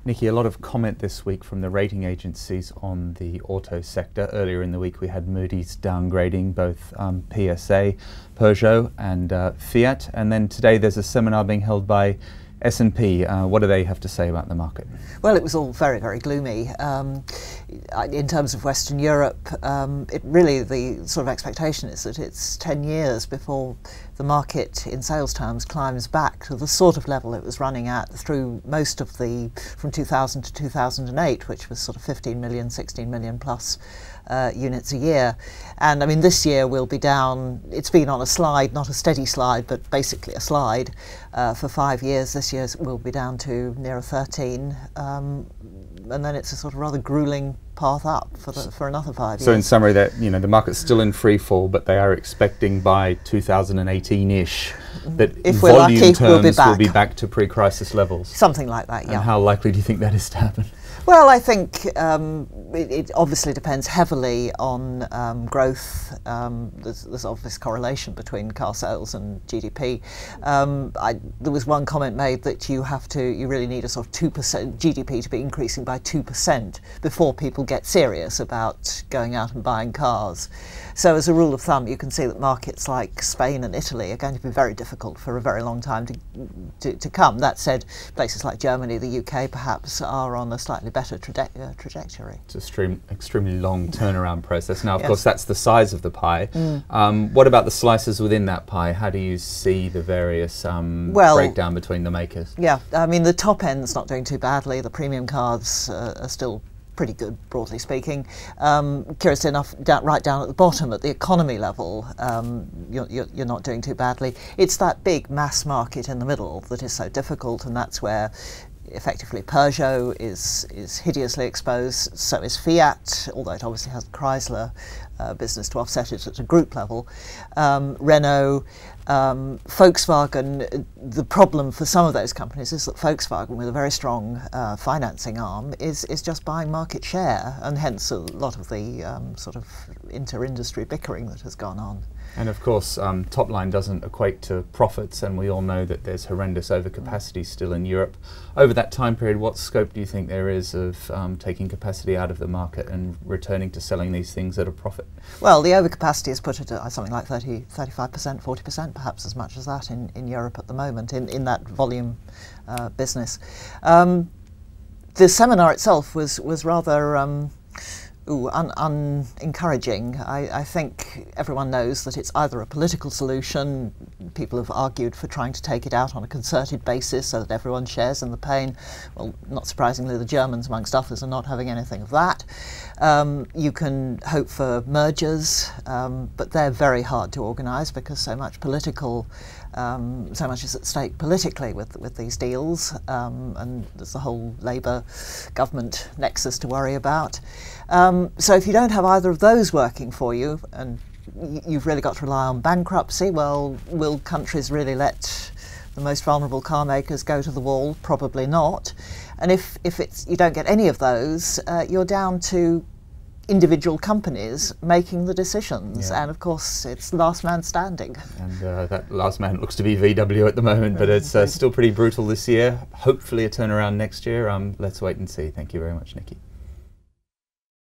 Nikki, a lot of comment this week from the rating agencies on the auto sector. Earlier in the week we had Moody's downgrading both PSA, Peugeot and Fiat, and then today there's a seminar being held by S&P. What do they have to say about the market? Well, it was all very, very gloomy. In terms of Western Europe, the sort of expectation is that it's 10 years before the market in sales terms climbs back to the sort of level it was running at through most of from 2000 to 2008, which was sort of 15 million, 16 million plus units a year. And I mean, this year will be down. It's been on a slide, not a steady slide, but basically a slide for 5 years. This year will be down to nearer 13, and then it's a sort of rather grueling path up for another 5 years. So in summary, that the market's still in free fall, but they are expecting by 2018-ish that if volume we're lucky, terms will be back to pre-crisis levels. Something like that, yeah. And how likely do you think that is to happen? Well, I think it obviously depends heavily on growth. There's obvious correlation between car sales and GDP. There was one comment made that you really need a sort of 2% GDP to be increasing by 2% before people get serious about going out and buying cars. So as a rule of thumb, you can see that markets like Spain and Italy are going to be very difficult for a very long time to come. That said, places like Germany, the UK perhaps are on a slightly better trajectory. It's an extremely long turnaround process. Now, of yes. course, that's the size of the pie. What about the slices within that pie? How do you see the various breakdown between the makers? Yeah, I mean, the top end's not doing too badly. The premium cars are still pretty good, broadly speaking. Curiously enough, right down at the bottom, at the economy level, you're not doing too badly. It's that big mass market in the middle that is so difficult, and that's where effectively Peugeot is hideously exposed, so is Fiat, although it obviously has the Chrysler business to offset it at a group level. Renault, Volkswagen. The problem for some of those companies is that Volkswagen, with a very strong financing arm, is just buying market share, and hence a lot of the sort of inter-industry bickering that has gone on. And of course, top line doesn't equate to profits, and we all know that there's horrendous overcapacity still in Europe. Over that time period, what scope do you think there is of taking capacity out of the market and returning to selling these things at a profit? Well, the overcapacity is put at something like 30, 35%, 40%, perhaps as much as that in Europe at the moment, in that volume business. The seminar itself was rather unencouraging. I think everyone knows that it's either a political solution. People have argued for trying to take it out on a concerted basis so that everyone shares in the pain. Well, not surprisingly, the Germans, amongst others, are not having anything of that. You can hope for mergers, but they're very hard to organise because so much is at stake politically with these deals, and there's the whole Labour government nexus to worry about. So if you don't have either of those working for you, and you've really got to rely on bankruptcy, well, will countries really let the most vulnerable car makers go to the wall? Probably not. And if you don't get any of those, you're down to individual companies making the decisions, and of course it's last man standing. And that last man looks to be VW at the moment, but it's still pretty brutal this year. Hopefully a turnaround next year. Let's wait and see. Thank you very much, Nikki.